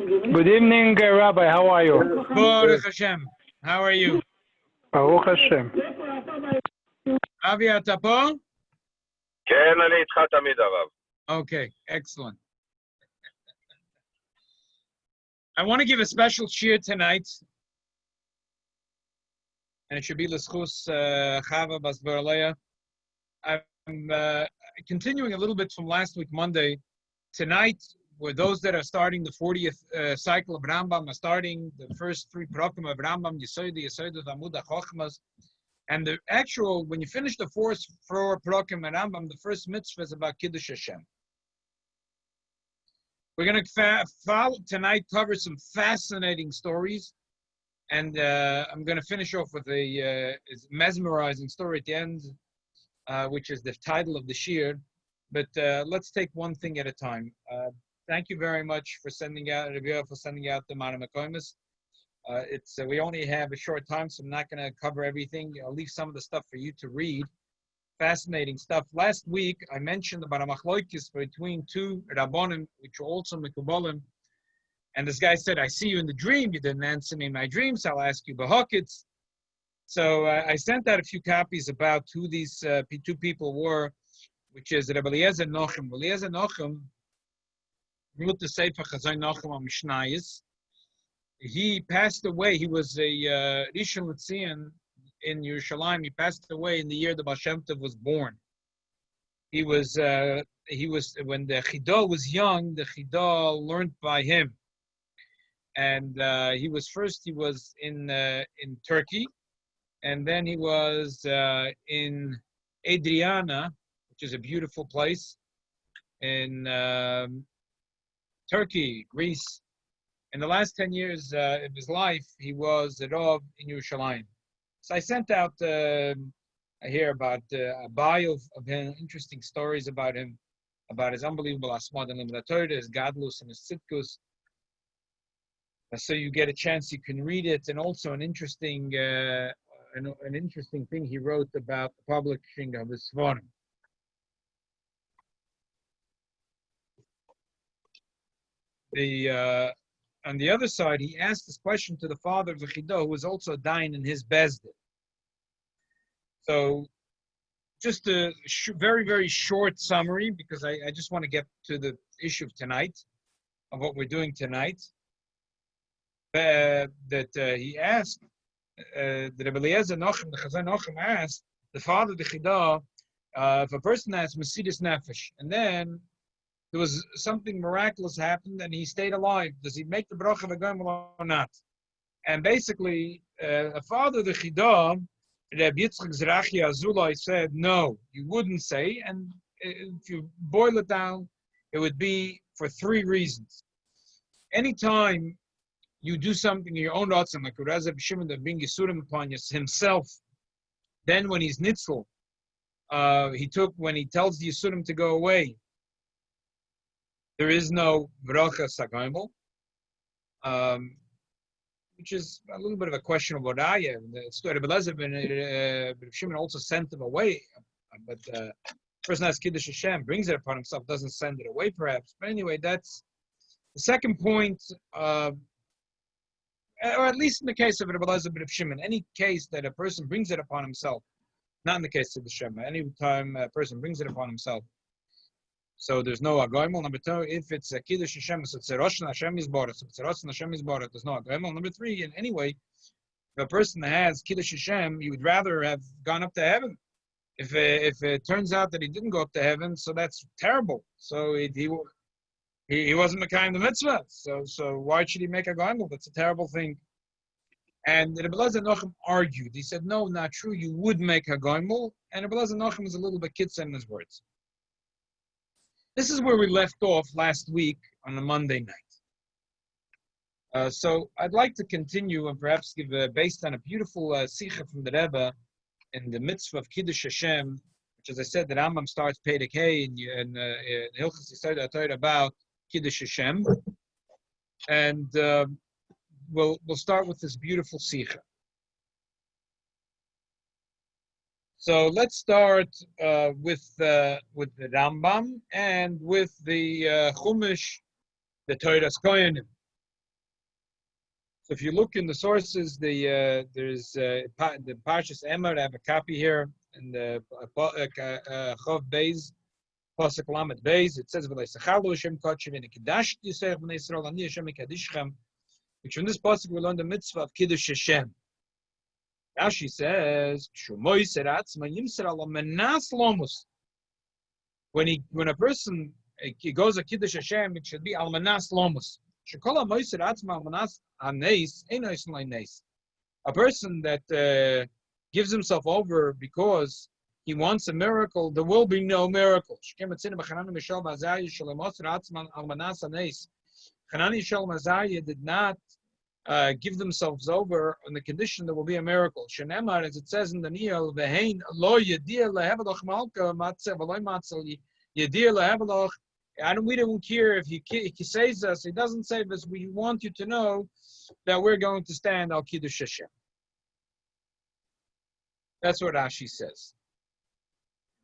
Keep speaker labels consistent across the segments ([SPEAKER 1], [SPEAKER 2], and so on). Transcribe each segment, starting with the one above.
[SPEAKER 1] Good evening, Rabbi. How are you?
[SPEAKER 2] Baruch Hashem. How are you?
[SPEAKER 1] Baruch Hashem.
[SPEAKER 2] Avi, אתה פה?
[SPEAKER 3] כן, אני איתך תמיד, הרב.
[SPEAKER 2] Okay, excellent. I want to give a special cheer tonight. And it should be L'schus Chava Bas Berleya. I'm continuing a little bit from last week, Monday. Tonight, where those that are starting the 40th cycle of Rambam are starting the first 3 Parakim of Rambam, Yesod, Amud HaChochmas. And the actual, when you finish the 4 Parakim of Rambam, the first mitzvah is about Kiddush Hashem. We're going to follow tonight, cover some fascinating stories. And I'm going to finish off with a mesmerizing story at the end, which is the title of the shir. But let's take one thing at a time. Thank you very much for sending out the Mara Mekoimis. We only have a short time, so I'm not going to cover everything. I'll leave some of the stuff for you to read. Fascinating stuff. Last week, I mentioned about a machloikis between 2 Rabbonim, which are also Mekubalim. And this guy said, I see you in the dream. You didn't answer me in my dreams. I'll ask you Bahokits. So I sent out a few copies about who these 2 people were, which is Rabbi Eliezer Nochem. Eliezer Nochem wrote the Sefer Chazon Nochem on Mishnayos. He passed away. He was a Rishon LeZion in Yerushalayim. He passed away in the year the Baal Shem Tov was born. He was when the Chidah was young. The Chidah learned by him. And he was in Turkey, and then he was in Adriana, which is a beautiful place in Turkey, Greece. In the last 10 years of his life, he was a Rav in Yerushalayim. So I sent out I hear about a bio of him, interesting stories about him, about his unbelievable asmad and limud Torah, his gadlus and his tzidkus. So you get a chance, you can read it, and also an interesting thing he wrote about the publishing of his Svarim. On the other side, he asked this question to the father of the Chidah, who was also dying in his Bezdin. So just a very, very short summary, because I just want to get to the issue of tonight, of what we're doing tonight. He asked, the Rabbi Eliezer Nochem, the Chazon Nochem asked, the father of the Chidah, if a person has Mesidus Nefesh, and then there was something miraculous happened and he stayed alive, does he make the bracha of a goyim or not? And basically, a father of the Chidah, Rabbi Yitzchak Zerachi Azulai, said, no, you wouldn't say, and if you boil it down, it would be for 3 reasons. Anytime you do something in your own ratzon, like Uraza B'Shimon that bring Yisurim upon himself, then when he's nitzel, when he tells the Yisurim to go away, there is no bracha sagaimel, which is a little bit of a question of what Raya. Rabbi Eliezer ben Shimon also sent him away, but the person has Kiddush Hashem, brings it upon himself, doesn't send it away perhaps. But anyway, that's the second point. Or at least in the case of Rabbi Eliezer ben Shimon, any case that a person brings it upon himself, not in the case of the Shema, any time a person brings it upon himself, so there's no agoimel. Number 2, if it's a Kiddush Hashem, so it's a Rosh Hashem is Borat, so it's a Rosh Hashem is Borat, there's no agoimel. Number 3, and anyway, if a person has Kiddush Hashem, you would rather have gone up to heaven. If it turns out that he didn't go up to heaven, so that's terrible. So he wasn't Mekayim the mitzvah, so why should he make a goimel? That's a terrible thing. And Rabbi Eliezer Nochem argued. He said, no, not true. You would make a goimel. And Rabbi Eliezer Nochem is a little bit kitzer in his words. This is where we left off last week on a Monday night. So I'd like to continue and perhaps give, based on a beautiful sikha from the Rebbe in the mitzvah of Kiddush Hashem, which, as I said, the Rambam starts Perek Hey in Hilchos Yesod HaTorah about Kiddush Hashem, and we'll start with this beautiful sikha. So let's start with the Rambam and with the Chumash, the Torah's Kohanim. So if you look in the sources, there's the Parshas Emor. I have a copy here in the Chav Beis, Pasuk Lamed Beis. It says, "V'leisachalu Hashem kodshim v'nikdash Yisrael b'nei Yisrael ani Hashem mikadishchem." Which from this pasuk we learn the mitzvah of Kiddush Hashem. Rashi says, "Shumoi seratz ma'yimser al menas lomus." When a person he goes a Kiddush Hashem, it should be al menas lomus. Shekol ha'moi seratz al menas haneis eino yisnei neis. A person that gives himself over because he wants a miracle, there will be no miracle. Hanani Shalom Azariah did not give themselves over on the condition there will be a miracle. Shenemar, as it says in Daniel, "Vehein lo yedir leheveloch malka matze v'loy matzel yedir leheveloch." We don't care if he saves us. He doesn't save us. We want you to know that we're going to stand al Kiddush Hashem. That's what Rashi says.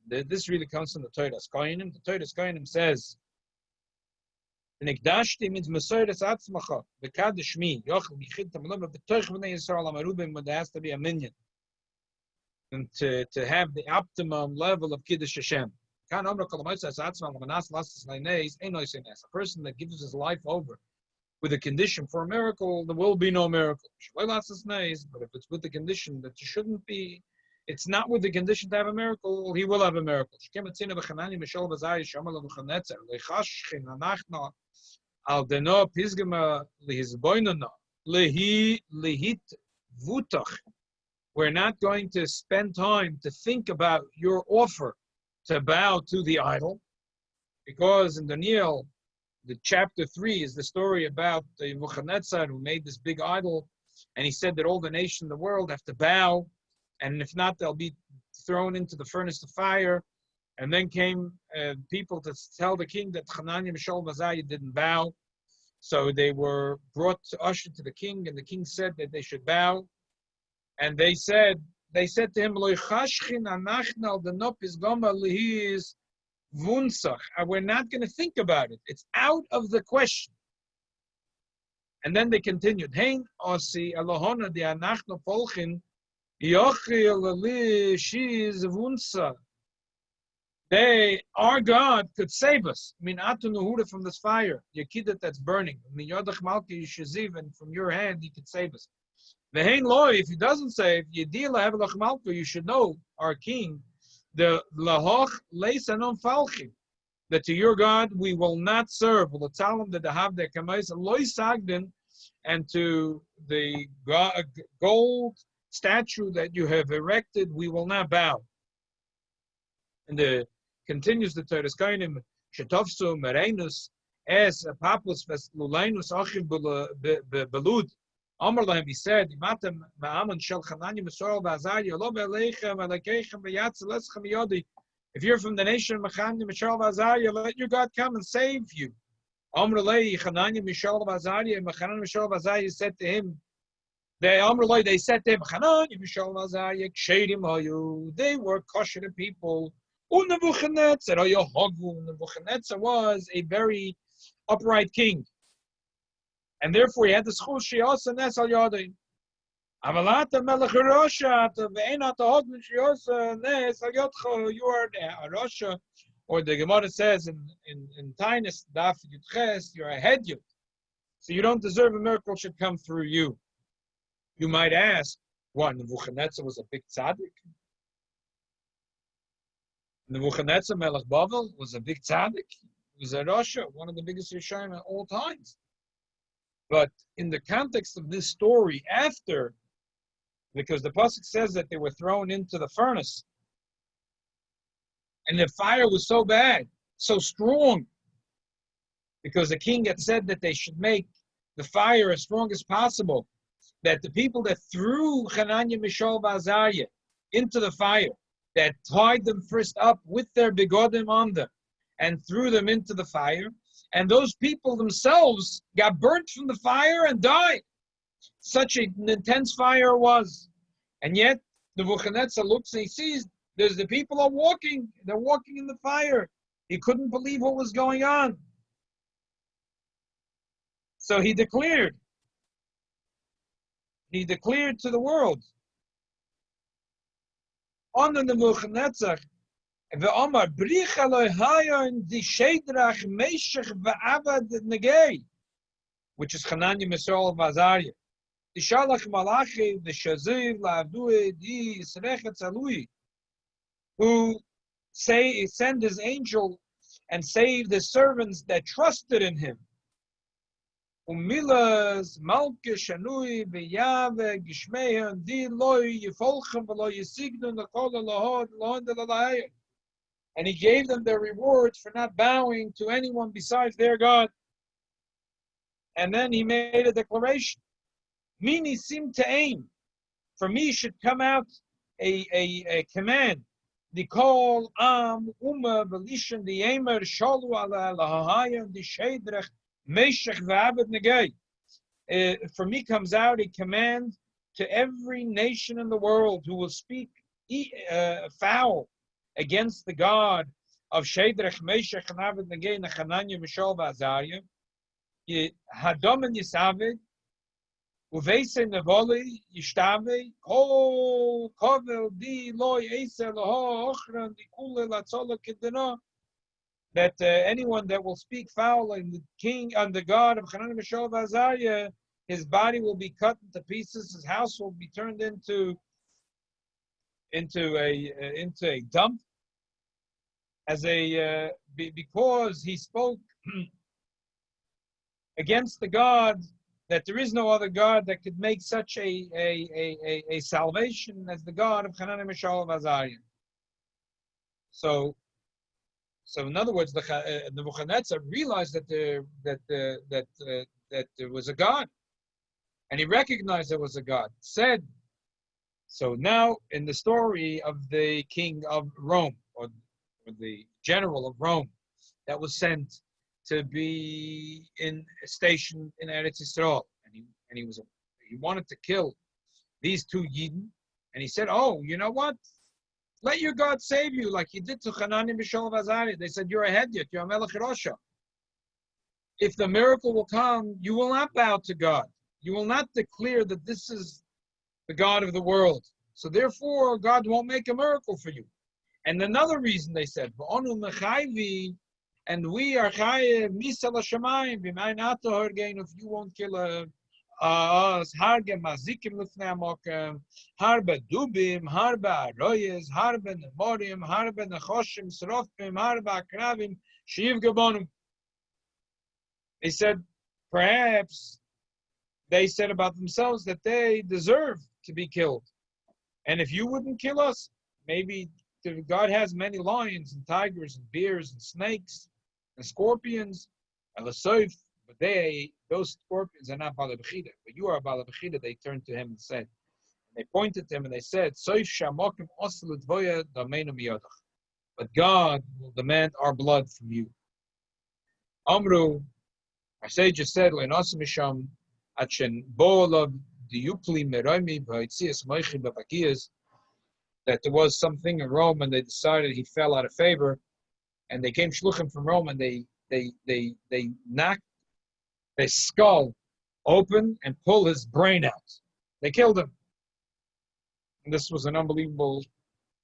[SPEAKER 2] This really comes from the Torah Kohanim. The Torah Kohanim says, "Nikdashti" means Mesoires Atzmacha, V'Kadosh Mi, Yochel Bichid Tamalav, V'Toich V'nei Yisrael Amarubim, when there has to be a minyan, and to have the optimum level of Kiddush Hashem. A person that gives his life over with a condition for a miracle, there will be no miracle. But if it's with the condition that you shouldn't be, it's not with the condition to have a miracle, he will have a miracle. Al deno pisgema lihizboinana lihit vutach. We're not going to spend time to think about your offer to bow to the idol, because in Daniel, the chapter 3 is the story about the Nebuchadnezzar who made this big idol, and he said that all the nations in the world have to bow, and if not, they'll be thrown into the furnace of fire. And then came people to tell the king that Hananiah, Mishael, Azariah didn't bow. So they were brought to usher to the king, and the king said that they should bow. And they said to him, we're not going to think about it. It's out of the question. And then they continued, our God could save us. I mean, from this fire, Yekidat that's burning. And from your hand, he could save us. If he doesn't save, you should know, our king, that to your God we will not serve. And to the gold statue that you have erected, we will not bow. And continues the Torah Kohanim, Shetofsu Merenus es Papus ves Lulainus Achiv Belud. Amar lahem, he said, Imatem Ma'aman Shel Hananiah Misrael V'Azariah Lo Be'aleichem Alekeichem V'Yatzel Eschem Yodi. If you're from the nation of Hananiah Misrael V'Azariah, let your God come and save you. Amar lei Hananiah Misrael V'Azariah, and Hananiah Misrael V'Azariah said to him, they said to him, Hananiah Mishael Azariah Kshedim Hayu. They were kosher people. Nebuchadnezzar was a very upright king, and therefore he had the schus sheyasa nes al yadin. Avalata melech Rasha ve'enat hagnu sheyasa nes al yadcha. You are a Rasha, or the Gemara says in Tainus Daf Yudches, you're a hedyot, so you don't deserve a miracle should come through you. You might ask, what, Nebuchadnezzar was a big tzaddik? Nebuchadnezzar Melech Bavel was a big tzaddik. He was a Rasha, one of the biggest Rishonim at all times. But in the context of this story after, because the pasuk says that they were thrown into the furnace, and the fire was so bad, so strong, because the king had said that they should make the fire as strong as possible, that the people that threw Hananiah, Mishael, Azariah into the fire, that tied them first up with their begodim on them and threw them into the fire, and those people themselves got burnt from the fire and died. Such an intense fire was. And yet, the Nebuchadnezzar looks and he sees there's the people are walking, they're walking in the fire. He couldn't believe what was going on. So he declared, He declared to the world, on the Nebuchadnezzar, Ve'omar brich Eloi hayon di shedrach meshech ve'avad negei, which is Hananiah, Mishael, Azariah. The Shalach Malachi, the Shaziv, La'avdui, the Serechet Zalui, who send his angel and save the servants that trusted in him. Umilas, Malke, Shanui, Beyave, Gishmehan, Di Loi, Yifolchem, Velo Yisignu, Nakola Lahod, Lahod Lalahayah. And he gave them their rewards for not bowing to anyone besides their God. And then he made a declaration. Mini seemed to aim. For me should come out a command. The call Uma Belishan the Emer Shalu ala Lahayam the Shedrech Meshach V'Abed Negei. For me comes out a command to every nation in the world who will speak foul against the God of Shedrech Meshach and Abed Negei Hananiah, Mishael, Azariah. Hadom and Yisaved. Uveise nevoli yishtave kol kovel di loy eser laho ochran di kule latzola kedena. That anyone that will speak foul on the king, on the God of Hananiah, Mishael, Azariah, his body will be cut into pieces. His house will be turned into a dump, as because he spoke against the God. That there is no other God that could make such a salvation as the God of Hananiah, Mishael, Azariah. So in other words, the Nebuchadnezzar realized that there was a God, and he recognized there was a God. Said so. Now in the story of the king of Rome, or the general of Rome, that was sent to be stationed in Eretz Yisrael, and he wanted to kill these two Yidden, and he said, "Oh, you know what? Let your God save you, like he did to Hananiah, Mishael, Azariah." They said, "You're a hedyot, you're a melech Rosha. If the miracle will come, you will not bow to God. You will not declare that this is the God of the world. So therefore, God won't make a miracle for you." And another reason they said, "V'onu mechayvi." And we are chayev misal hashamayim b'mayin ato hargein. If you won't kill us, harge mazikim lifnei hamokem, harbe dubim, harbe aroyes, harbe nemorim, harbe nechoshim, srofim, harbe akravim, shiv gabonum. They said, perhaps they said about themselves that they deserve to be killed. And if you wouldn't kill us, maybe God has many lions and tigers and bears and snakes and scorpions, and but those scorpions are not Bala Bechida, but you are Bala Bechida. They turned to him and said, they pointed to him and they said, but God will demand our blood from you. Amru, our sages said, that there was something in Rome and they decided he fell out of favor. And they came shluchim from Rome, and they knocked his skull open and pulled his brain out. They killed him. And this was an unbelievable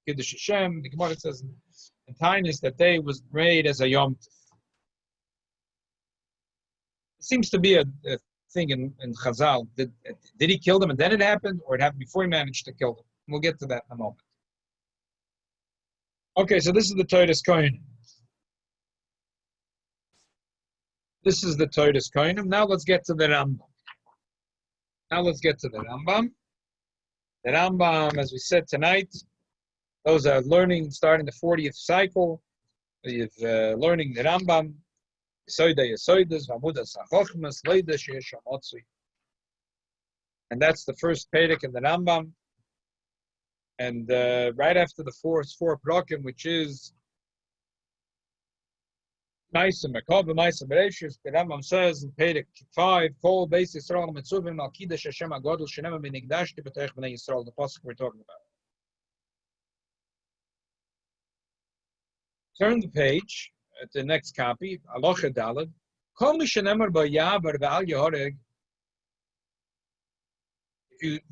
[SPEAKER 2] Kiddush Hashem. The Gemara says in Tainus that day was made as a Yom Tov. It seems to be a thing in Chazal. Did he kill them and then it happened, or it happened before he managed to kill them? We'll get to that in a moment. Okay, so this is the Todas Kohen. This is the Todas Kohanim. Now let's get to the Rambam. The Rambam, as we said tonight, those are learning, starting the 40th cycle, is learning the Rambam, and that's the first Perek in the Rambam. And right after the four Prakim, which is Nice and Makab, Nice and Bereshis, the Rambam says in Perek 5, Kol Beis Yisrael Mitzuvim Al Kiddush Hashem HaGodel Shenema B'Nigdashti B'Toich B'nei Yisrael, the pasuk we're talking about. Turn the page at the next copy, Alocha Daled. Kol Mishenemar B'Yavar V'Al Yehoreg.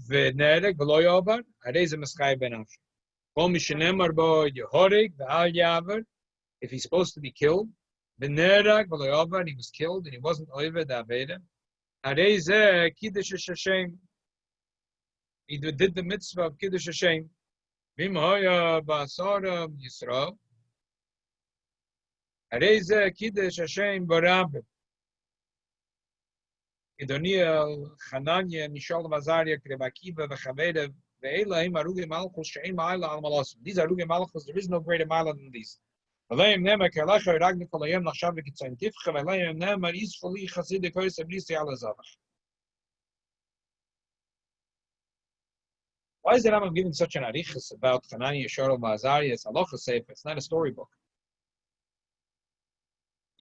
[SPEAKER 2] ונהרג ולא יעבור, הרי זה מסחי בנפשו. כל מי שנאמר בו יהורג ואל יעבור, if he's supposed to be killed, ונהרג ולא יעבור, and he was killed and he wasn't עובד העבודה, הרי זה קידוש השם. He did the mitzvah of קידוש השם. ואם היה בעשרה ישראל, הרי זה קידוש השם ברבים. Idoniel, Hananya, Mishal Mazaria, Krebakiva, Vachaveda, Ve'ela, Arugi Malchus, Shein Ma'ila al Malas. These are Arugi Malchus, there is no greater Ma'ila than these. Velayim Nema, Kerlacha, Ragni, Kolayim, Nachshavik, Tzantifcha, Velayim Nema, Isfali, Chasidik, Hoyes, Ablisi, Alazavach. Why is the Rambam giving such an arichas about Hananya, Shorel, Mazaria? It's halacha sefer, it's not a storybook.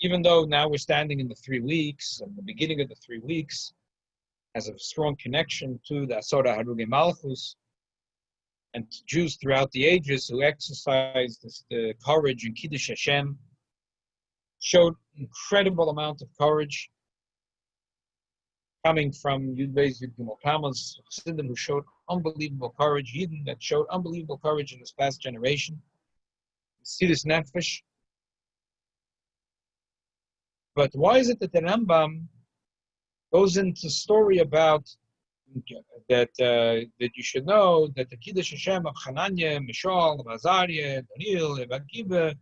[SPEAKER 2] Even though now we're standing in the 3 weeks, and the beginning of the 3 weeks has a strong connection to the Asora Haruge Malchus and Jews throughout the ages who exercised the courage in Kiddush Hashem, showed incredible amount of courage coming from Yud Beis Yud Gimel Tammuz, Chassidim who showed unbelievable courage, Yidden that showed unbelievable courage in this past generation, Sidus Nefesh. But why is it that the Rambam goes into story about that you should know that the Kiddush Hashem of Hananya, Mishal, Azariah, Daniel, Akiva,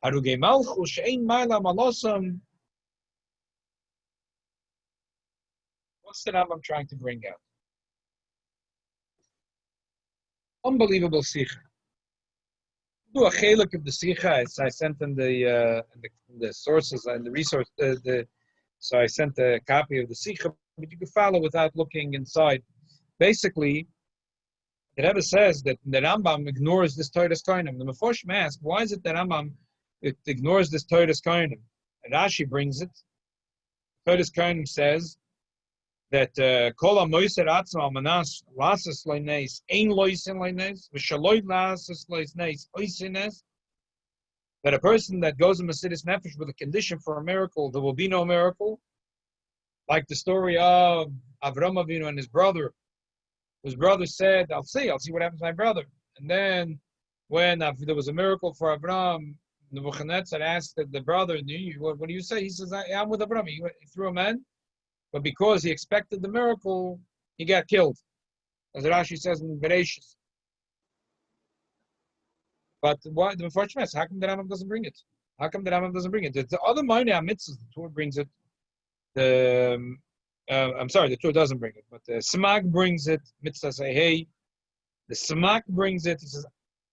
[SPEAKER 2] Harugei Malchus, She'ein Ma'ila Malosam. What's the Rambam trying to bring out? Unbelievable sikha. Do a chelik of the sikha. I sent in the sources and the resource. So I sent a copy of the sikha, but you can follow without looking inside. Basically, the Rebbe says that the Rambam ignores this Torah's Kohanim. The Meforshim ask, why is it that Rambam ignores this Torah's Kohanim? Rashi brings it. Torah's Kohanim says that kol ha-moiser atzmo al-manas lasas loines ein loisin loines v'shaloi lasas loines oisines, that a person that goes in Mesidus Nefesh with a condition for a miracle, there will be no miracle. Like the story of Avram Avinu and his brother. His brother said, I'll see what happens to my brother. And then when there was a miracle for Avram, Nebuchadnezzar asked the brother, what do you say? He says, I'm with Avram. He threw him in. But because he expected the miracle, he got killed. As Rashi says in Bereshis. But why the unfortunate is, how come the Rambam doesn't bring it? How come the Rambam doesn't bring it? The other minor mitzvahs, the Torah brings it. I'm sorry, the Torah doesn't bring it, but the Smag brings it. Mitzvah say, hey. The Smag brings it. He says,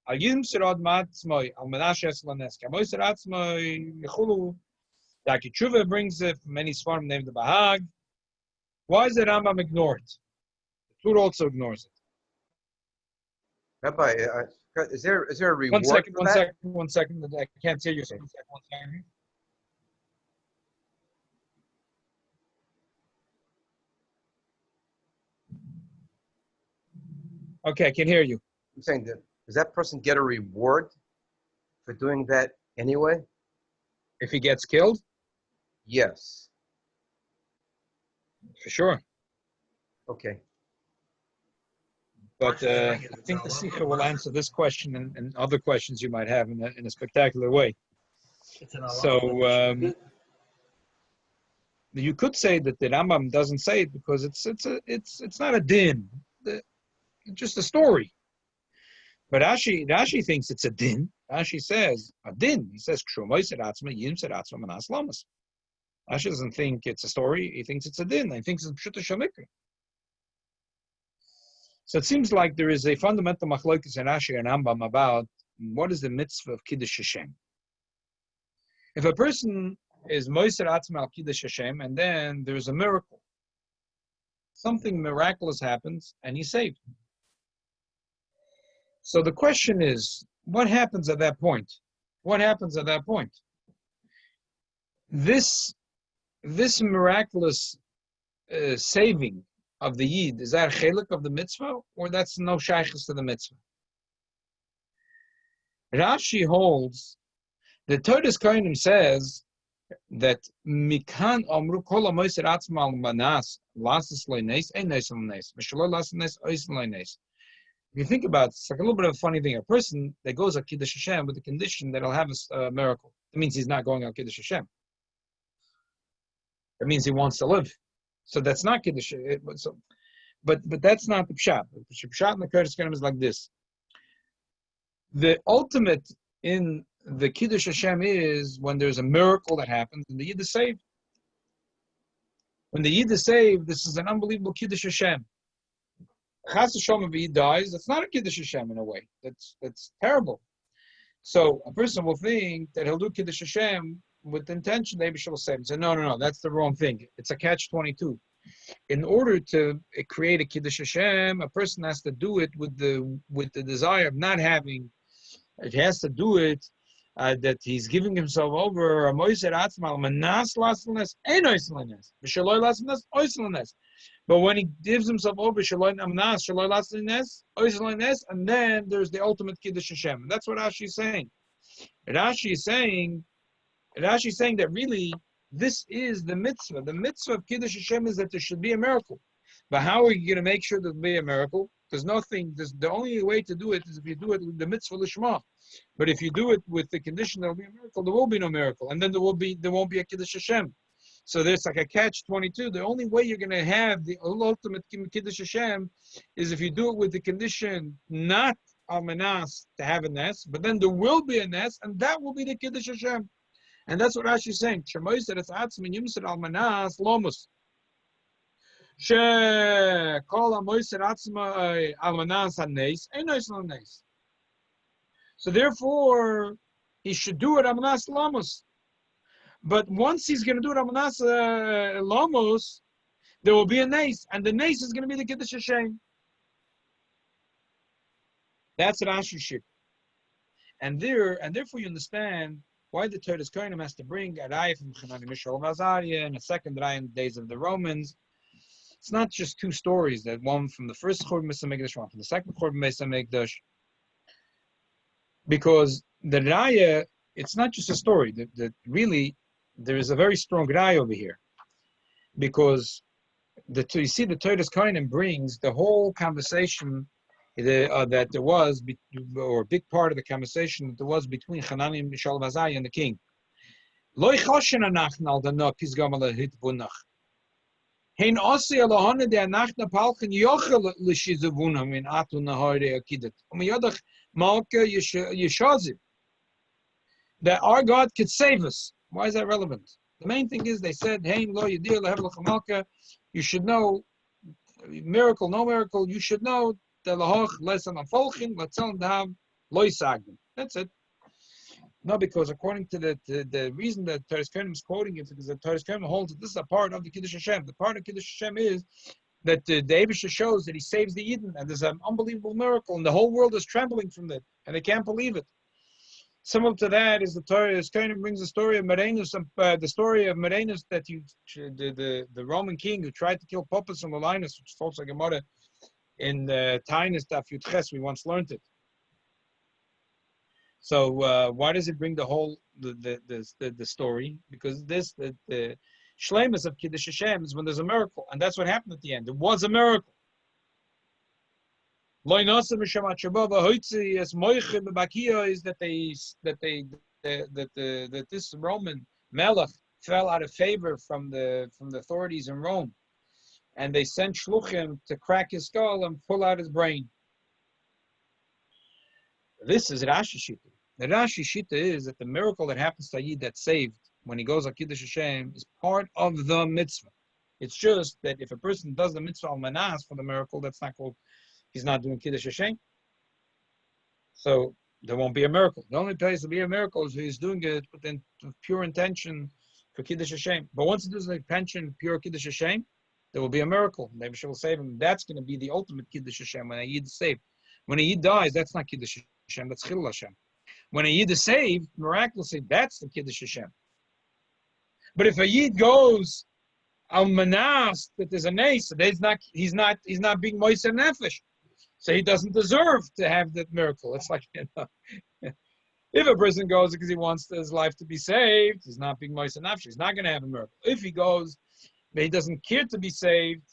[SPEAKER 2] Al Yim Sirad Matzmoi, Al Menashe Slanes, Kamoy Siratzmoi, Yechulu. The Akichuva brings it. Many Sfarim named the Bahag. Why is the Rambam ignored? The Torah also ignores it.
[SPEAKER 4] Rabbi, is there a reward?
[SPEAKER 2] One second. I can't hear you. One second. Okay, I can hear you.
[SPEAKER 4] I'm saying that, does that person get a reward for doing that anyway?
[SPEAKER 2] If he gets killed?
[SPEAKER 4] Yes.
[SPEAKER 2] For sure.
[SPEAKER 4] Okay.
[SPEAKER 2] But I think the Sikha will answer this question and other questions you might have in a spectacular way. So you could say that the Rambam doesn't say it because it's not a din, it's just a story. But Rashi thinks it's a din. Rashi says a din. He says Rashi doesn't think it's a story. He thinks it's a din. He thinks it's pshuta shamikra. So it seems like there is a fundamental machlokes in Rashi and Rambam about what is the mitzvah of Kiddush Hashem. If a person is moiser atzma al Kiddush Hashem and then there is a miracle, something miraculous happens and he's saved. So the question is, what happens at that point? What happens at that point? This miraculous saving of the Yid, is that a chelik of the mitzvah, or that's no shaykhs to the mitzvah? Rashi holds, the Torah's Kohanim says that mikan amru kol hamoser atzma al manas lasas loines ein neis loines v'shelo lasas nes ois loines. If you think about it, it's like a little bit of a funny thing. A person that goes al Kiddush Hashem with the condition that he'll have a miracle. It means he's not going al Kiddush Hashem. It means he wants to live. So that's not Kiddush. But that's not the pshat. The pshat in the Kurdish Kingdom is like this. The ultimate in the Kiddush Hashem is when there's a miracle that happens and the Yid is saved. When the Yid is saved, this is an unbelievable Kiddush Hashem. Chas v'shalom, if he dies, that's not a Kiddush Hashem in a way. That's terrible. So a person will think that he'll do Kiddush Hashem with the intention that Abishah will save him. Say, no, that's the wrong thing. It's a catch-22. In order to create a Kiddush Hashem, a person has to do it with the desire of not having. It has to do it that he's giving himself over. But when he gives himself over, and then there's the ultimate Kiddush Hashem. And that's what Rashi is saying. Rashi is saying that really this is the mitzvah. The mitzvah of Kiddush Hashem is that there should be a miracle. But how are you going to make sure there'll be a miracle? The only way to do it is if you do it with the mitzvah l'shma. But if you do it with the condition there'll be a miracle, there will be no miracle. And then there won't be a Kiddush Hashem. So there's like a catch-22. The only way you're going to have the ultimate Kiddush Hashem is if you do it with the condition not al-manas to have a nes, but then there will be a nes, and that will be the Kiddush Hashem. And that's what Rashi is saying. Shemois that it's atzmin yumsir al-manas lomus. She kol ha-moiser atzma al-manas ha-nes, ein nois lo-nes. So therefore, he should do it al-manas lomus. But once he's going to do it Amanas Lomos, there will be a nace, and the nace is going to be the Kiddush Hashem. That's Rashi ship. And therefore you understand why the Torah's Kohanim has to bring a raya from Chanani Mishal Vazaria and a second raya in the days of the Romans. It's not just two stories, that one from the first Churban Beis HaMikdash, one from the second Churban Beis HaMikdash. Because the raya, it's not just a story. That really, there is a very strong raya over here, because you see the Torah's Kohanim brings the whole conversation that there was, or a big part of the conversation that there was between Hanani, Mishal Vazai, and the king. Lo choshen anachn al danok pizgam al hitbunach. Hein osi alohane de anachna palchen yochel l'shizavunam in atu nahare akidat. Yadach malka yeshazim. That our God could save us. Why is that relevant? The main thing is they said, Hein lo yadir lehev l'chamalka. You should know, miracle, no miracle, you should know the lahoch lesan afolchin latzel dav lo yisagdim. That's it. No, because according to the reason that Torah's Kohanim is quoting it, because the Torah's Kohanim holds that this is a part of the Kiddush Hashem. The part of Kiddush Hashem is that the Eibusha shows that he saves the Yidden, and there's an unbelievable miracle, and the whole world is trembling from that, and they can't believe it. Similar to that is the Torah's Kohanim brings the story of Merenus, that the Roman king who tried to kill Popus and Linus, which folks like Gemara in Tainus Daf Yud Ches, we once learned it. So why does it bring the whole the story? Because the shleimus of Kiddush Hashem is when there's a miracle, and that's what happened at the end. It was a miracle. Is that this Roman melech fell out of favor from the authorities in Rome, and they sent shluchim to crack his skull and pull out his brain. This is Rashi Shita. The Rashi Shita is that the miracle that happens to Yid that's saved when he goes al Kiddush Hashem is part of the mitzvah. It's just that if a person does the mitzvah al manas for the miracle, that's not called, he's not doing Kiddush Hashem. So there won't be a miracle. The only place to be a miracle is if he's doing it with pure intention for Kiddush Hashem. But once he does the intention pure Kiddush Hashem, there will be a miracle. Maybe she will save him. That's going to be the ultimate Kiddush Hashem when a Yid is saved. When a Yid dies, that's not Kiddush Hashem, that's Chilul Hashem. When a Yid is saved, miraculously, that's the Kiddush Hashem. But if a Yid goes al manas, that there's a nace, he's not being moiser nefesh, so he doesn't deserve to have that miracle. It's like, If a person goes because he wants his life to be saved, he's not being moist enough, he's not going to have a miracle. If he goes but he doesn't care to be saved,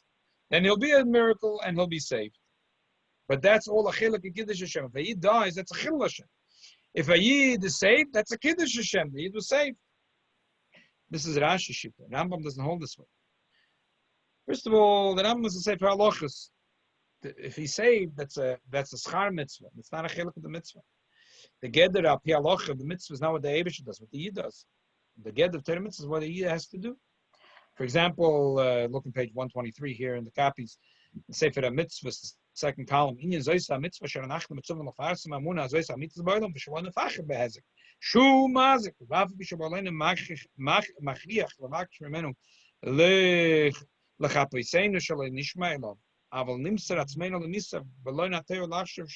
[SPEAKER 2] then he'll be a miracle and he'll be saved. But that's all a chiluk in Kiddush Hashem. If a Yid dies, that's a chilul Hashem. If a Yid is saved, that's a Kiddush Hashem. The Yid was saved. This is Rashi Shita. Rambam doesn't hold this way. First of all, the Rambam doesn't say for halachas. If he's saved, that's a schar mitzvah. It's not a chiluk of the mitzvah. The geder al pi halacha, the mitzvah is not what the Eibush does, what the Yid does. The geder of Torah mitzvah is what the Yid has to do. For example, look on page 123 here in the copies. Sefer HaMitzvah, second column. Inyan zoysa mitzvah sheranachna mitzvah lefarsim amuna zoysa mitzvah b'olam v'shalon nefacher behezik. Shu mazik v'av b'shabalene machriach l'maksh memenu lechapoiseinu shaloi nishma elav. Aval nimser atzmeinu l'nisav v'loi nateu l'achshav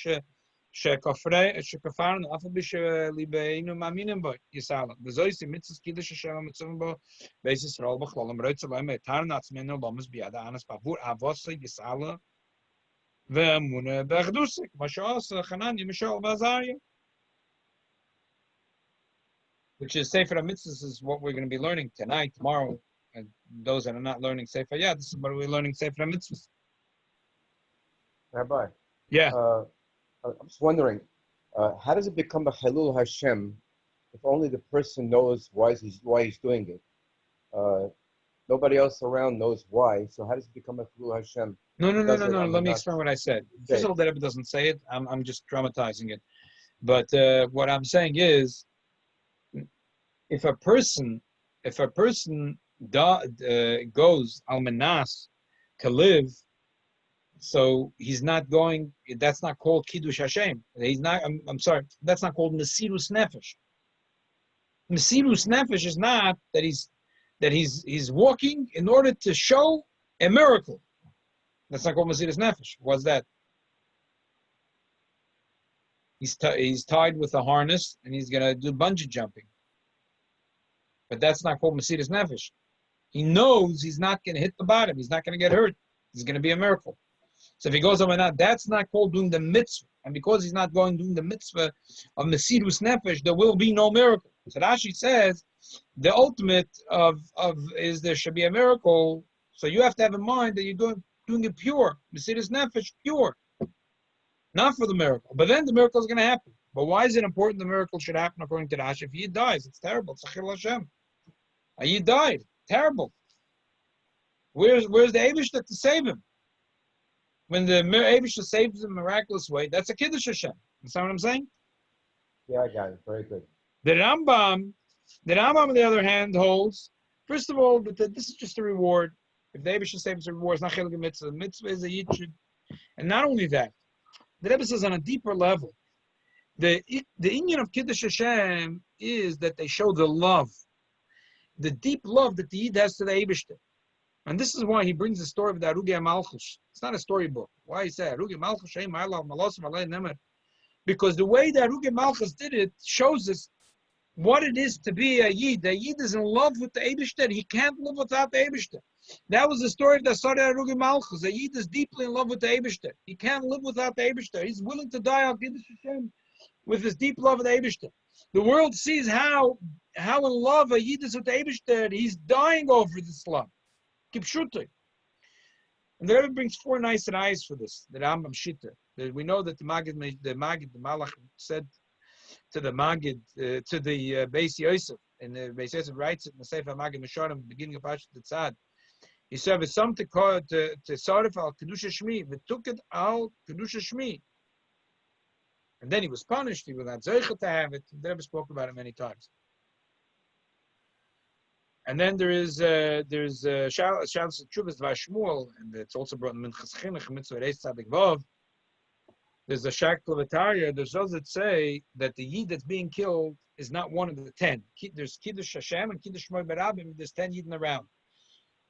[SPEAKER 2] שכפרנו, אף על פי שליבנו מאמינים בו, יסעלה. וזוהי מיצוס קידוש השם המצווים בו, בייס ישראל בכלולם, רצה להם התרנו עצמנו לומס ביד האנס בעבור אבוסי יסעלה, ואמונה באחדוסי, כמו שעושה חנניה, משול ועזריה. Which is Sefer HaMitzvahs is what we're going to be learning tonight, tomorrow, and those that are not learning Sefer, this is what we're learning Sefer HaMitzvahs.
[SPEAKER 4] Rabbi.
[SPEAKER 2] Yeah.
[SPEAKER 4] I'm just wondering, how does it become a Chalul Hashem if only the person knows why he's doing it? Nobody else around knows why, so how does it become a Chalul Hashem?
[SPEAKER 2] No. Let me explain what I said. First of all, the Rebbe doesn't say it. I'm just dramatizing it. But what I'm saying is, if a person goes almanas to live, so he's not going. That's not called Kiddush Hashem. He's not. I'm sorry. That's not called Mesirus Nefesh. Mesirus Nefesh is not that he's walking in order to show a miracle. That's not called Mesirus Nefesh. What's that? He's tied with a harness and he's gonna do bungee jumping. But that's not called Mesirus Nefesh. He knows he's not gonna hit the bottom. He's not gonna get hurt. It's gonna be a miracle. So if he goes over now, that's not called doing the mitzvah. And because he's not doing the mitzvah of Mesirus Nefesh, there will be no miracle. So Rashi says the ultimate of is there should be a miracle. So you have to have in mind that you're doing it pure. Mesirus Nefesh, pure. Not for the miracle. But then the miracle is going to happen. But why is it important the miracle should happen according to Rashi? If he dies, it's terrible. It's a chilul Hashem. He died. Terrible. Where's the Eibishter to save him? When the Eibishter saves him in a miraculous way, that's a Kiddush Hashem. Understand what I'm saying?
[SPEAKER 4] Yeah, I got it. Very good.
[SPEAKER 2] The Rambam, on the other hand, holds, first of all, that this is just a reward. If the Eibishter saves a reward, it's not chiluk mitzvah. The mitzvah is a yichud. And not only that, the Rebbe says on a deeper level, the inyan of Kiddush Hashem is that they show the love, the deep love that the Yid has to the Eibishter. And this is why he brings the story of the Arugi Malchus. It's not a storybook. Why he said Arugi Malchus Shem Alav Malosam Alei Nemer? Because the way the Arugi Malchus did it shows us what it is to be a Yid. The Yid is in love with the Eibishter. He can't live without the Eibishter. That was the story of the Arugi Malchus. The Yid is deeply in love with the Eibishter. He can't live without the Eibishter. He's willing to die on Kiddush Hashem with his deep love of the Eibishter. The world sees how in love a Yid is with the Eibishter. He's dying over this love. Kipshutai. And the Rebbe brings four nice eyes for this. The Rambam Shita. We know that the Malach said to the Magid, to the Beis Yosef, and the Beis Yosef writes it in the Sefer Magid Mesharim, beginning of Pashat Tzad. He said, "It's something called to Sarif al Kedusha Shmi, v'tuked al Kedusha Shmi." And then he was punished. He was not zeicha to have it. The Rebbe spoke about it many times. And then there's Shalos Tshuvas Vashmuel, and it's also brought in Minchas Chinuch, Mitzvah Reis Tzadik Vav. There's a Shakla V'Tarya. There's those that say that the Yid that's being killed is not one of the 10. There's Kiddush Hashem and Kiddush Shmoi Barabim. There's 10 Yidden around.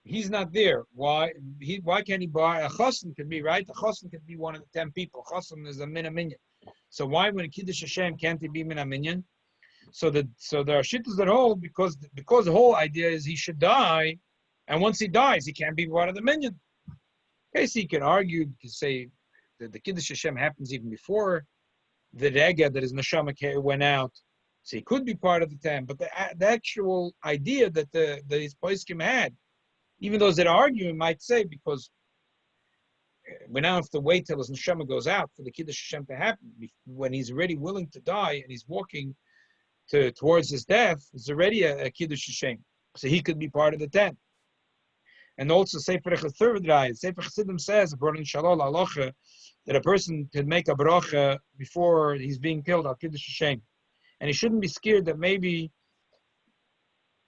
[SPEAKER 2] He's not there. Why can't he buy? A Chassan could be, right? A Chassan could be one of the 10 people. Chassan is a Min HaMinyan. So why, when Kiddush Hashem, can't he be Min HaMinyan? So there are shittas that hold because the whole idea is he should die, and once he dies, he can't be part of the minyan. Okay, so you can argue, you can say that the Kiddush Hashem happens even before the Rega that his neshama went out. So he could be part of the 10, but the actual idea that these poskim had, even those that are arguing might say, because we now have to wait till his neshama goes out for the Kiddush Hashem to happen. When he's already willing to die and he's walking towards his death, it's already a Kiddush Hashem. So he could be part of the 10. And also, Sefer Chassidim says, according to Shalom Alocha, that a person could make a bracha before he's being killed, al Kiddush Hashem. And he shouldn't be scared that maybe,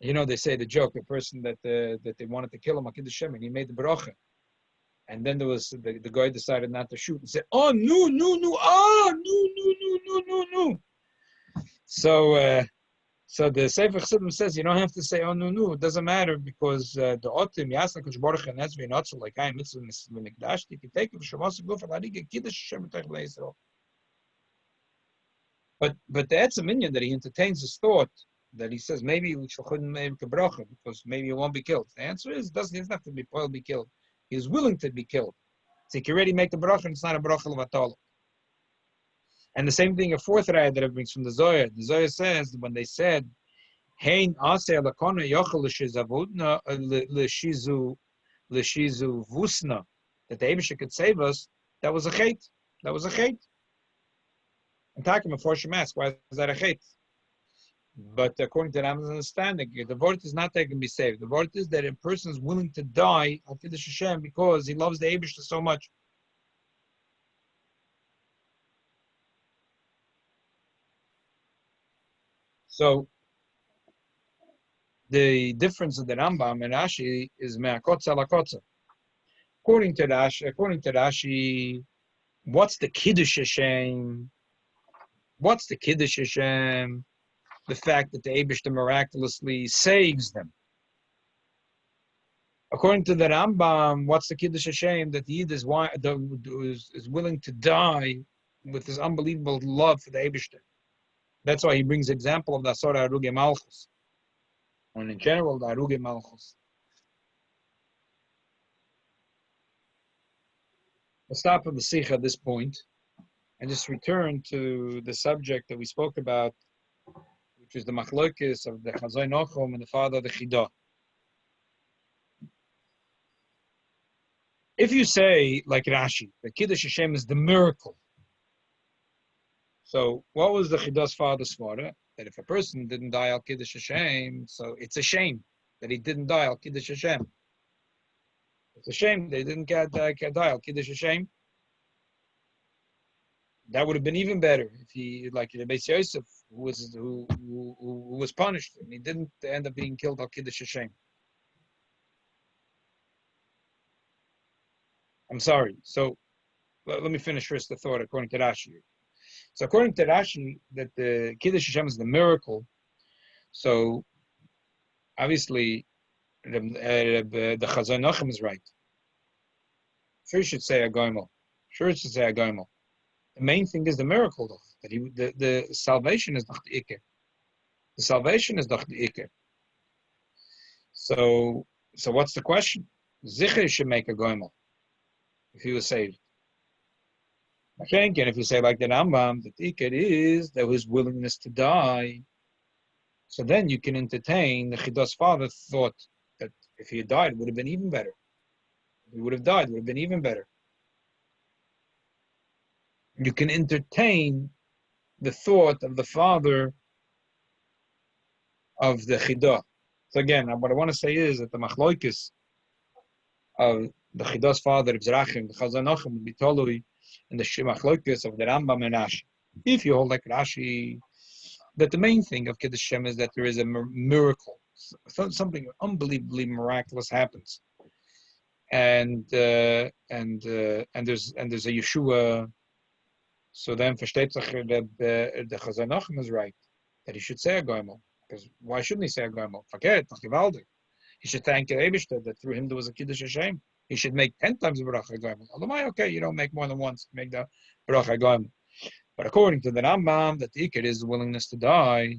[SPEAKER 2] they say the joke, a person that they wanted to kill him, al Kiddush Hashem, and he made the bracha. And then there was, the guy decided not to shoot and said, oh, no, no. So the Sefer Chassidim says you don't have to say oh no. It doesn't matter because the otim yasna kuch baruch and that's not so like I mitzvah mikdash. You can take it for shamas go for ladige kiddush Hashem b'tech leIsrael. But the etzem minyan that he entertains his thought that he says maybe we shouldn't make a bracha because maybe he won't be killed. The answer is doesn't have to be killed. He's willing to be killed. So he can already make the bracha and it's not a bracha levatol. And the same thing, a fourth raya that it brings from the Zohar. The Zohar says that when they said, "Hein aseh lakona yochel l'shizavudna l'shizu vusna," that the Eibusha could save us, that was a chait. That was a chait. And Takim before Shemas, why is that a chait? But according to Ram's understanding, the word is not that can be saved. The word is that a person is willing to die al Kiddush Hashem because he loves the Eibusha so much. So the difference of the Rambam and Rashi is me'akotza lakotza. According to Rashi, what's the Kiddush Hashem? What's the Kiddush Hashem? The fact that the Eibishter miraculously saves them. According to the Rambam, what's the Kiddush Hashem? That the Yid is willing to die with his unbelievable love for the Eibishter. That's why he brings example of the Asora Aruge Malchus. And in general, the Aruge Malchus. We'll stop with the Sikha at this point and just return to the subject that we spoke about, which is the Machlokes of the Chazon Ochum and the father of the Chidah. If you say, like Rashi, that Kiddush Hashem is the miracle, so what was the Chidah's father's svara? That if a person didn't die al Kiddush Hashem, so it's a shame that he didn't die al Kiddush Hashem. It's a shame they didn't die al Kiddush Hashem. That would have been even better if he, like the Beis Yosef, who was punished and he didn't end up being killed al Kiddush Hashem. I'm sorry. So let me finish first the thought according to Rashi. So according to Rashi, that the Kiddush Hashem is the miracle. So obviously, the Chazon Nachum is right. Sure, you should say a goimel. The main thing is the miracle, though. That the salvation is doch the Iker. The salvation is doch the Iker. So what's the question? Zicher should make a goimel if he was saved. I think, and if you say like the Rambam, the ticket is there was willingness to die. So then you can entertain the Chidah's father thought that if he had died, it would have been even better. If he would have died, it would have been even better. You can entertain the thought of the father of the Chidah. So again, what I want to say is that the Machlokes of the Chidah's father, the Chazon Ochum, would be totally in the Machlokes of the Rambam and Rashi. If you hold like Rashi, that the main thing of Kiddush Hashem is that there is a miracle, something unbelievably miraculous happens, and there's a Yeshua. So then, versteht sich the Chazon Ochum is right that he should say a goimel, because why shouldn't he say a goimel? Verkehrt, nach gewaltig. He should thank the Eibishter that through him there was a Kiddush Hashem. He should make 10 times the bracha goimel. Although, okay, you don't make more than once. Make the bracha goimel. But according to the Rambam, that the Iker is the willingness to die.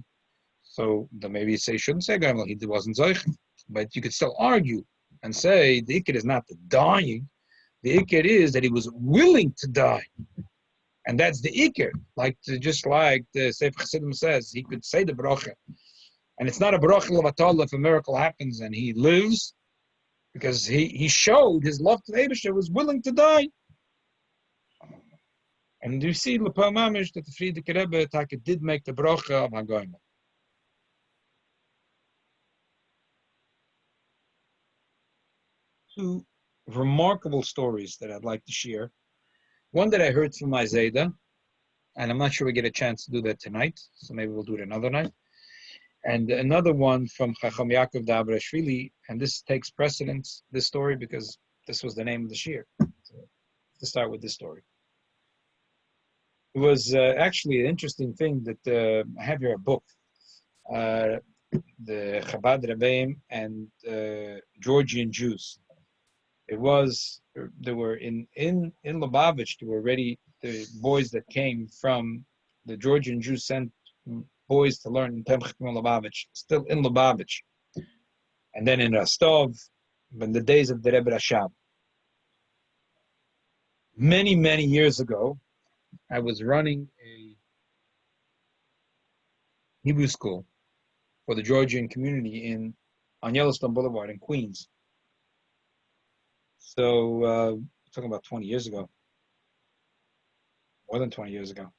[SPEAKER 2] So then maybe you say you shouldn't say goimel. He wasn't zoich. But you could still argue and say the Iker is not the dying. The Iker is that he was willing to die. And that's the ikr. Just like the Sefer Chassidim says, he could say the bracha. And it's not a bracha levatol if a miracle happens and he lives, because he showed his love to the Eibusher, was willing to die. And you see Lepa Mamish that the Frierdiker Rebbe Taka did make the bracha of Hagoyim. Two remarkable stories that I'd like to share. One that I heard from my Zayda, and I'm not sure we get a chance to do that tonight, so maybe we'll do it another night. And another one from Chacham Yakov Dobrashvili, and this takes precedence, this story, because this was the name of the shir. So, to start with this story. It was actually an interesting thing that I have here a book, the Chabad Rebbeim and Georgian Jews. They were in Lubavitch. There were already the boys that came from the Georgian Jews sent boys to learn in Lubavitch, still in Lubavitch, and then in Rostov, in the days of the Rebbe Rashab. Many, many years ago, I was running a Hebrew school for the Georgian community on Yellowstone Boulevard in Queens. So, talking about 20 years ago, more than 20 years ago.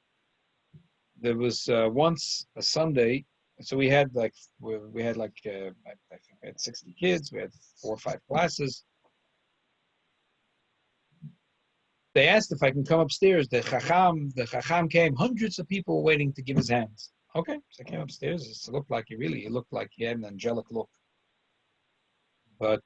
[SPEAKER 2] There was once a Sunday, so we had I think we had 60 kids, we had 4 or 5 classes. They asked if I can come upstairs. The Chacham came, hundreds of people waiting to give his hands. Okay, so I came upstairs. It looked like he had an angelic look. But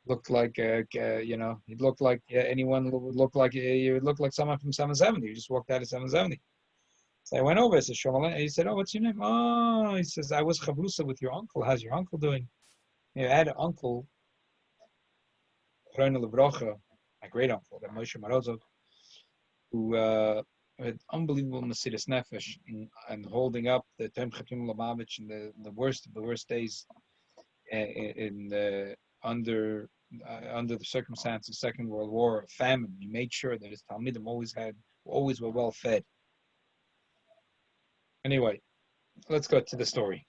[SPEAKER 2] looked like he looked like anyone would look like. You would look like someone from 770. You just walked out of 770. So I went over. I said, "Shalom." He said, "Oh, what's your name?" Oh, he says, "I was chavrusa with your uncle. How's your uncle doing?" I had an uncle, my great uncle, Moshe Marsov, who had unbelievable Mesiras Nefesh and holding up the Tem Chatim Lubavitch in the worst of the worst days under the circumstances of the Second World War, famine. He made sure that his Talmidim always were well fed. Anyway, let's go to the story.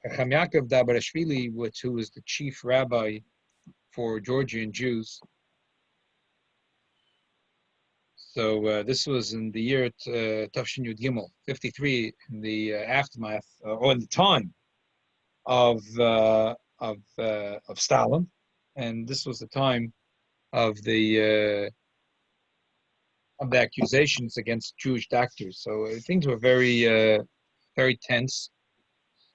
[SPEAKER 2] Chacham Yakov Dobrashvili, who was the chief rabbi for Georgian Jews. So this was in the year Tafshin Yud Gimel, 53, in the aftermath, or in the time of Stalin, and this was the time of the accusations against Jewish doctors. So things were very, very tense.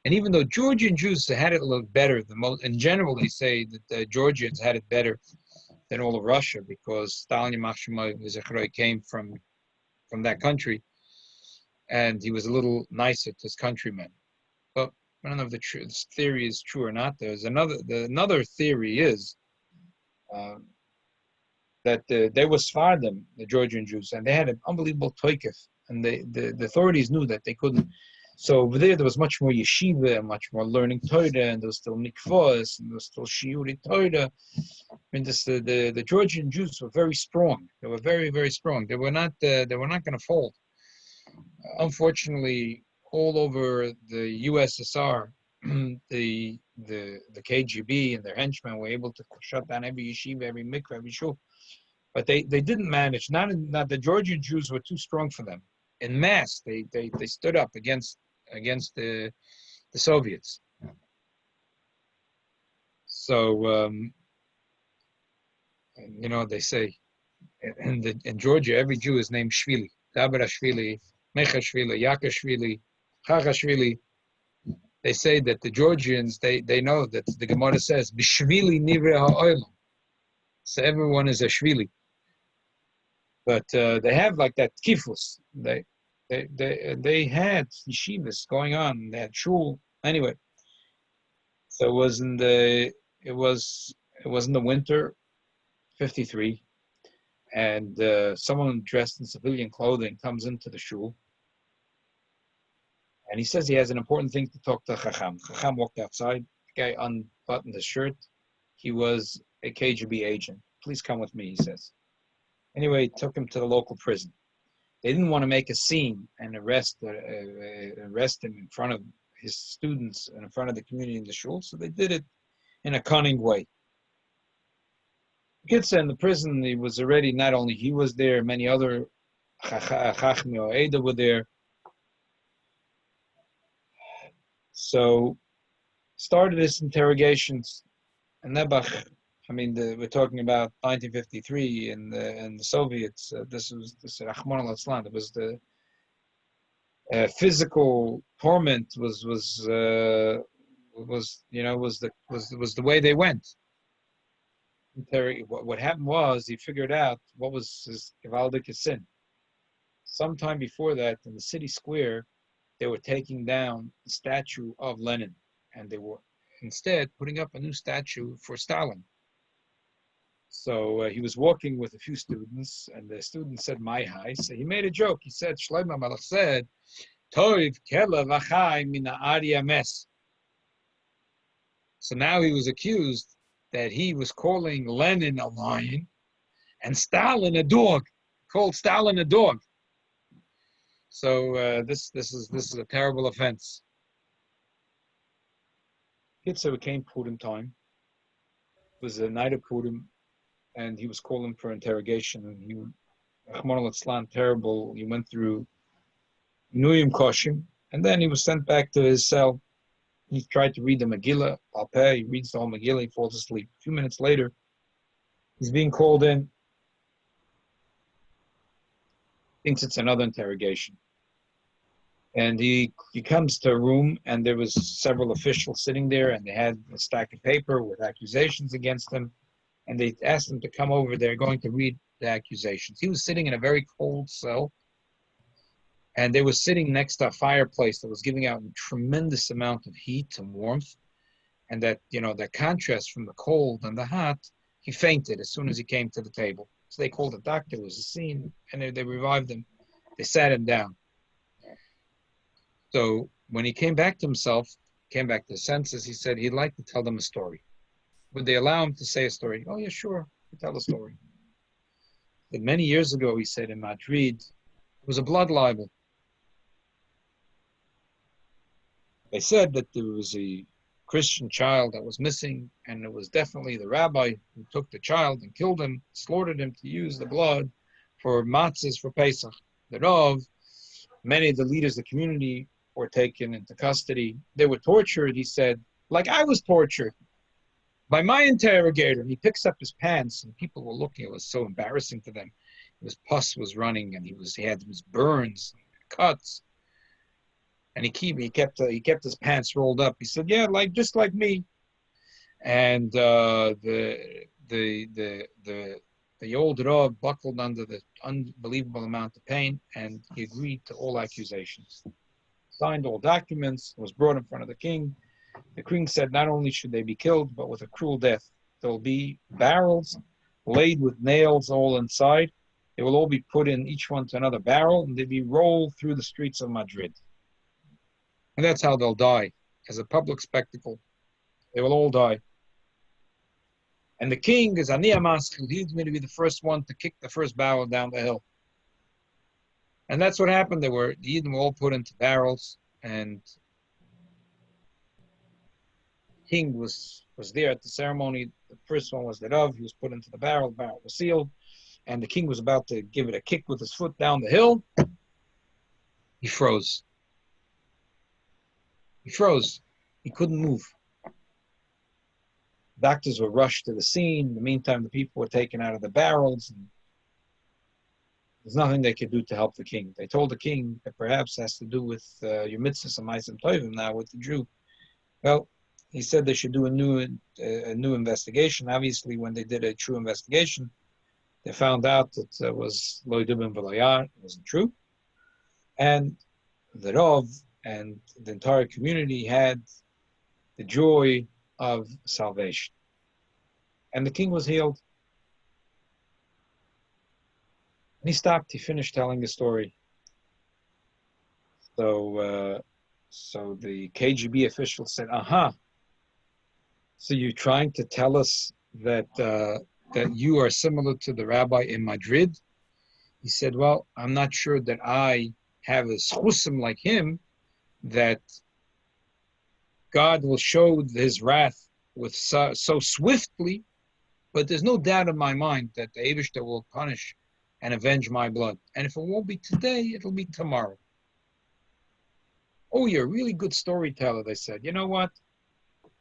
[SPEAKER 2] And even though Georgian Jews had it a little better, in general they say that the Georgians had it better than all of Russia, because Stalin came from that country, and he was a little nicer to his countrymen. But I don't know if this theory is true or not. There's another theory is that they were Sfardim, the Georgian Jews, and they had an unbelievable toikif, and the authorities knew that they couldn't. So over there was much more yeshiva, and much more learning Torah, and there was still mikvahs, and there was still shiuri Torah. I mean, the Georgian Jews were very strong. They were very, very strong. They were not going to fold. Unfortunately, all over the USSR, the KGB and their henchmen were able to shut down every yeshiva, every mikvah, every shul. But they didn't manage. Not the Georgian Jews were too strong for them. En masse, they stood up against the Soviets. So they say in Georgia every Jew is named Shvili, Dobrashvili, Mechashvili, Yakashvili, Chachashvili. They say that the Georgians they know that the Gemara says B'Shvili Nivre Ha'olam. So everyone is a Shvili. But they have like that kifus. They had yeshivas going on. They had shul. Anyway, so it was in the winter, 53, and someone dressed in civilian clothing comes into the shul, and he says he has an important thing to talk to Chacham. Chacham walked outside. The guy unbuttoned his shirt. He was a KGB agent. Please come with me, he says. Anyway, took him to the local prison. They didn't want to make a scene and arrest him in front of his students and in front of the community in the shul, so they did it in a cunning way. Kitsa in the prison, he was already, not only he was there, many other Chacham or Ada were there. So started his interrogations. And Nebuch, we're talking about 1953 in the Soviets. This Rahman al-Islam. It was the physical torment was the way they went. What happened was he figured out what was his Gevaldik sin. Sometime before that, in the city square, they were taking down the statue of Lenin, and they were instead putting up a new statue for Stalin. So he was walking with a few students, and the student said, "My high." So he made a joke. He said, "Shlomo Melech said, Toiv kela v'chai mina arya mes." So now he was accused that he was calling Lenin a lion and Stalin a dog. Called Stalin a dog. So this is a terrible offense. So it came Purim time. It was the night of Purim, and he was calling for interrogation. And he, Rahman al-Islam, terrible. He went through Nuyim Koshim, and then he was sent back to his cell. He tried to read the Megillah, Alpeh. He reads the whole Megillah, he falls asleep. A few minutes later, he's being called in. Thinks it's another interrogation. And he comes to a room, and there was several officials sitting there, and they had a stack of paper with accusations against him. And they asked him to come over. They're going to read the accusations. He was sitting in a very cold cell, and they were sitting next to a fireplace that was giving out a tremendous amount of heat and warmth. And that, that contrast from the cold and the hot, he fainted as soon as he came to the table. So they called the doctor. It was a scene, and they revived him. They sat him down. So when he came back to himself, came back to his senses, he said he'd like to tell them a story. Would they allow him to say a story? Oh, yeah, sure. Tell a story. But many years ago, he said, in Madrid, it was a blood libel. They said that there was a Christian child that was missing, and it was definitely the rabbi who took the child and killed him, slaughtered him to use the blood for matzahs for Pesach. The Rav, many of the leaders of the community were taken into custody. They were tortured, he said, like I was tortured by my interrogator. He picks up his pants, and people were looking. It was so embarrassing to them. His pus was running, and he had his burns, cuts. And he kept his pants rolled up. He said, "Yeah, just like me." And the old Rav buckled under the unbelievable amount of pain, and he agreed to all accusations. Signed all documents, was brought in front of the king. The king said not only should they be killed, but with a cruel death. There will be barrels laid with nails all inside. They will all be put in, each one to another barrel, and they'll be rolled through the streets of Madrid. And that's how they'll die, as a public spectacle. They will all die. And the king is Ani Amaschil. He's going to be the first one to kick the first barrel down the hill. And that's what happened. The Yidden were all put into barrels, and the king was there at the ceremony. The first one was the Rav. He was put into the barrel was sealed, and the king was about to give it a kick with his foot down the hill. He froze. He couldn't move. Doctors were rushed to the scene. In the meantime, the people were taken out of the barrels. And there's nothing they could do to help the king. They told the king that perhaps has to do with your mitzvahs and ma'asim tovim now with the Jew. Well, he said they should do a new investigation. Obviously, when they did a true investigation, they found out that it was lo yidubim v'lo yar. It wasn't true. And the Rav and the entire community had the joy of salvation. And the king was healed. And he stopped. He finished telling the story. So the KGB official said, "Aha, so you're trying to tell us that that you are similar to the rabbi in Madrid. He said, well, I'm not sure that I have a schusim like him, that God will show his wrath with so swiftly, but there's no doubt in my mind that the Eibishter will punish and avenge my blood. And if it won't be today, it'll be tomorrow. Oh, you're a really good storyteller, they said. You know what?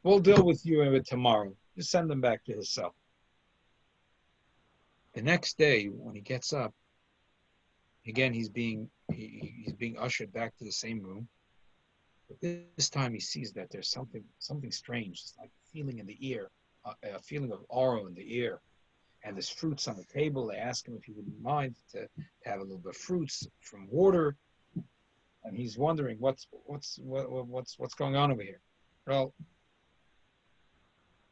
[SPEAKER 2] We'll deal with you tomorrow. Just send him back to his cell. The next day, when he gets up, again, he's being ushered back to the same room. But this time he sees that there's something strange. It's like a feeling in the ear, a feeling of aura in the ear. And there's fruits on the table. They ask him if he wouldn't mind to have a little bit of fruits from water. And he's wondering what's going on over here. Well,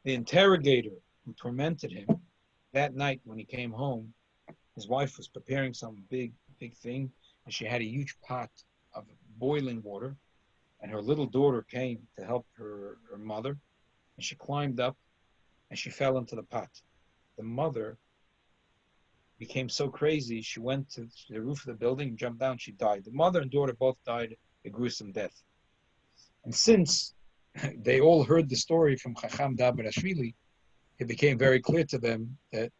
[SPEAKER 2] the interrogator who tormented him that night when he came home, his wife was preparing some big thing, and she had a huge pot of boiling water, and her little daughter came to help her mother, and she climbed up and she fell into the pot. The mother became so crazy, she went to the roof of the building and jumped down. She died. The mother and daughter both died a gruesome death. And since they all heard the story from Chacham Dobrashvili, it became very clear to them that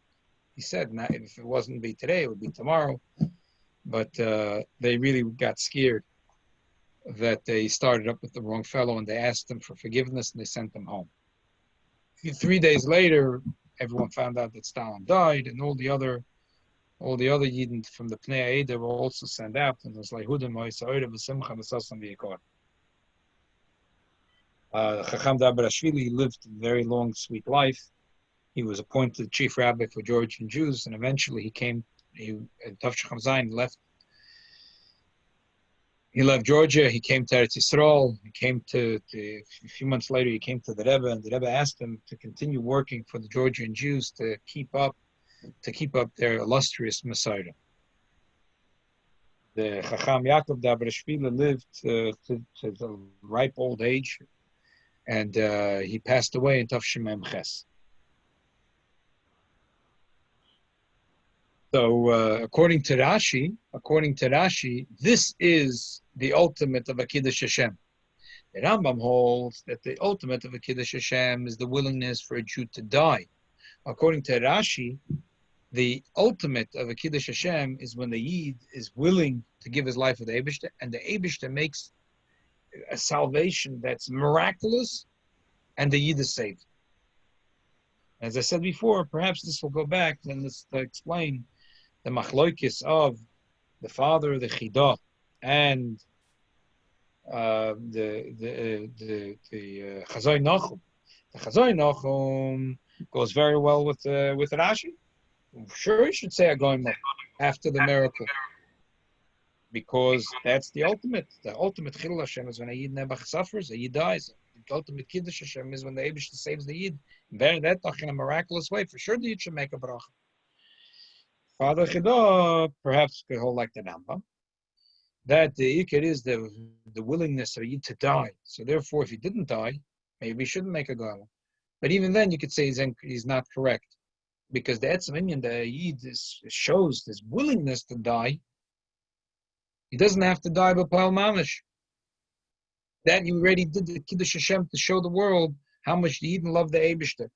[SPEAKER 2] he said, if it wasn't be today, it would be tomorrow. But they really got scared that they started up with the wrong fellow, and they asked him for forgiveness, and they sent him home. 3 days later, everyone found out that Stalin died, and all the other Yidden from the Pnei Eder were also sent out, and it was like Hudim Ha'Yisrael v'Simcha v'Sasam v'Yikor. Chacham Dobrashvili lived a very long, sweet life. He was appointed chief rabbi for Georgian Jews, and eventually Tav Chacham Zayin he left Georgia. He came to Eretz Yisrael. He came a few months later, he came to the Rebbe, and the Rebbe asked him to continue working for the Georgian Jews to keep up their illustrious Messiah. The Chacham Yakov Dobrashvili lived to the ripe old age, and he passed away in Tafshim Mem Ches. So according to Rashi, this is the ultimate of a Kiddush Hashem. The Rambam holds that the ultimate of a Kiddush Hashem is the willingness for a Jew to die. According to Rashi, the ultimate of a Kiddush Hashem is when the Yid is willing to give his life for the Eibishter, and the Eibishter makes a salvation that's miraculous, and the Yid is saved. As I said before, perhaps this will go back and let's explain the machloikis of the father, the Chidah, and the Chazai Nachum. The Chazai Nachum goes very well with Rashi. Sure, you should say Agoyim after the miracle, because that's the ultimate. The ultimate Chilul Hashem is when a Yid never suffers, a Yid dies. The ultimate Kiddush Hashem is when the Eibishter saves the Yid. That in a miraculous way. For sure, the Yid should make a bracha. Father Chidah perhaps could hold like the Rambam, that the Iker is the willingness of a Yid to die. So therefore, if he didn't die, maybe he shouldn't make a goyim. But even then, you could say he's not correct, because the Etzem Inyan, the Yid shows this willingness to die. He doesn't have to die by Pal Mamish. That you already did the Kiddush Hashem to show the world how much the Yidden love the Eibishter,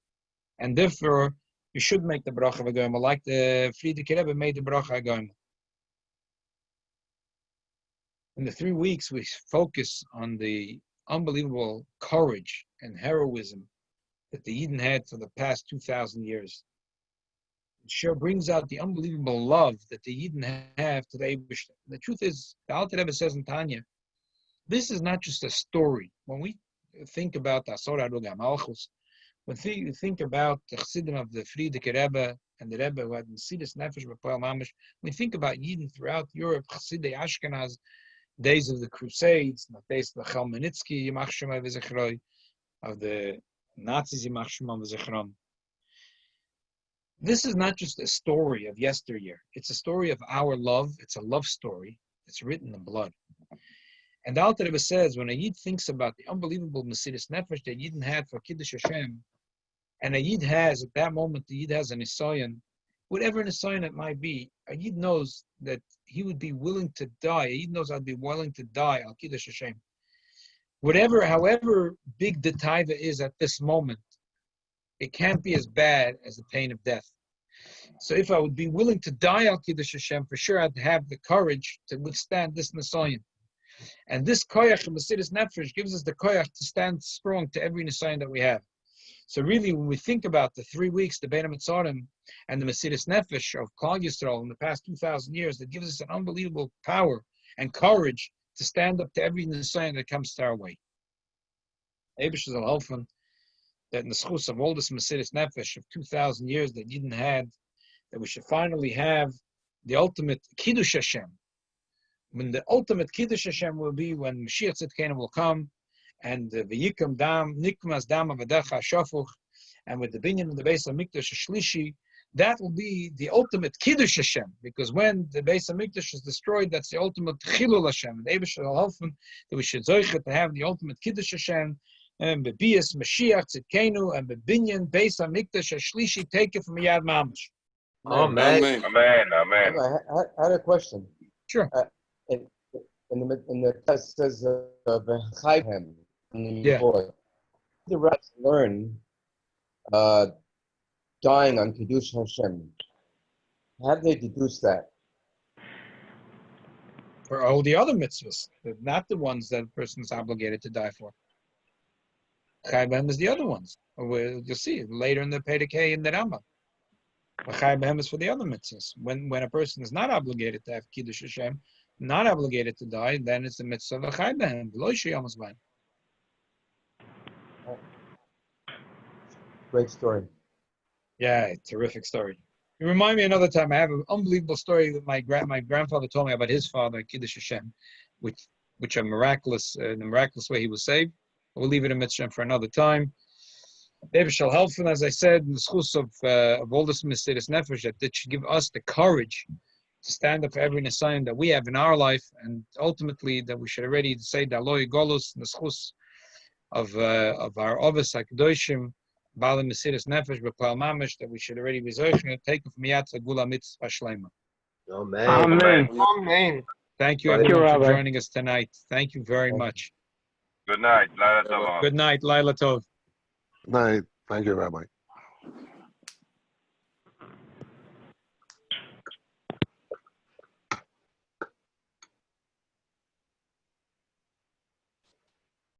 [SPEAKER 2] and therefore you should make the bracha v'goyim, like the Friedrich Rebbe made the bracha v'goyim. In the 3 weeks, we focus on the unbelievable courage and heroism that the Yidden had for the past 2,000 years. It sure brings out the unbelievable love that the Yidden have to the Eibishter. The truth is, the Alter Rebbe says in Tanya, this is not just a story. When we think about the Asor HaRuga Malchus, when you think about the Chassidim of the Friedrich Rebbe and the Rebbe who had Mesidus Nefesh B'Poel Mamish, when we think about Yidden throughout Europe, Chassidei Ashkenaz, days of the Crusades, the days of the Chalmanitsky, Yimach Shemai V'Zechroi, of the Nazis, Yimach Shemai V'Zechron. This is not just a story of yesteryear. It's a story of our love. It's a love story. It's written in blood. And the Alter Rebbe says, when a Yid thinks about the unbelievable Mesidus Nefesh that Yidden had for Kiddush Hashem, And a Yid has, at that moment, the Yid has an Nisayan, whatever Nisayan it might be, a Yid knows that he would be willing to die. A Yid knows I'd be willing to die, Al Kiddush Hashem. Whatever, however big the taiva is at this moment, it can't be as bad as the pain of death. So if I would be willing to die Al Kiddush Hashem, for sure I'd have the courage to withstand this Nisayan. And this koyach of Mesiras Nefesh gives us the koyach to stand strong to every Nisayan that we have. So really, when we think about the 3 weeks, the Bein HaMetzarim and the Mesiras Nefesh of Klal Yisrael in the past 2,000 years, that gives us an unbelievable power and courage to stand up to every Nisayan that comes to our way. Eibush zal helfen that in the schus of all this Mesiras Nefesh of 2,000 years that Yidden had, that we should finally have the ultimate Kiddush Hashem. When the ultimate Kiddush Hashem will be when Mashiach Tzidkenu will come, and the V'yikam Dam, Nikmas Dam Avadecha Shafuch, and with the binyan of the Beis HaMikdash Shlishi, that will be the ultimate Kiddush Hashem, because when the Beis HaMikdash is destroyed, that's the ultimate Chilul Hashem. And Eibush shall helfen that we should zoichet to have the ultimate Kiddush Hashem, and Bebias Mashiach Tzidkenu, and Bebinyan Beis HaMikdash Shlishi, take it from Yad Mamash.
[SPEAKER 5] Amen.
[SPEAKER 3] Amen. Amen.
[SPEAKER 4] I had a question.
[SPEAKER 2] Sure.
[SPEAKER 4] In the test says Chayhem.
[SPEAKER 2] Yeah.
[SPEAKER 4] The rabbis learn dying on Kiddush Hashem. How do they deduce that?
[SPEAKER 2] For all the other mitzvahs, not the ones that a person is obligated to die for. Chai B'hem is the other ones. You'll see later in the Pedekei in the Rambam. Chai B'hem is for the other mitzvahs. When a person is not obligated to have Kiddush Hashem, not obligated to die, then it's the mitzvah of Chai B'hem. Lo Sheyamos B'hem.
[SPEAKER 4] Great story.
[SPEAKER 2] Yeah, terrific story. You remind me another time. I have an unbelievable story that my grandfather told me about his father, Kiddush Hashem, which a miraculous, in a miraculous way he was saved. We'll leave it in mitzvah for another time. David shall help him, as I said, in the schus of all this Mesiras Nefesh, that should give us the courage to stand up for every Nisayan that we have in our life, and ultimately that we should already say Daloi Golus in the schus of our Ovis HaKadoshim, Bala Mesiras Nefesh, B'Klal Mamash, that we should already be zocheh, taken from Yad Gula Mitzvah Shlema.
[SPEAKER 5] Amen.
[SPEAKER 1] Amen.
[SPEAKER 5] Amen.
[SPEAKER 2] Thank you,
[SPEAKER 1] Thank you,
[SPEAKER 2] everyone, for
[SPEAKER 1] Rabbi.
[SPEAKER 2] joining us tonight. Thank you very much.
[SPEAKER 3] Good night. Laila Tov.
[SPEAKER 2] Good night, Laila Tov.
[SPEAKER 6] Night. Thank you, Rabbi.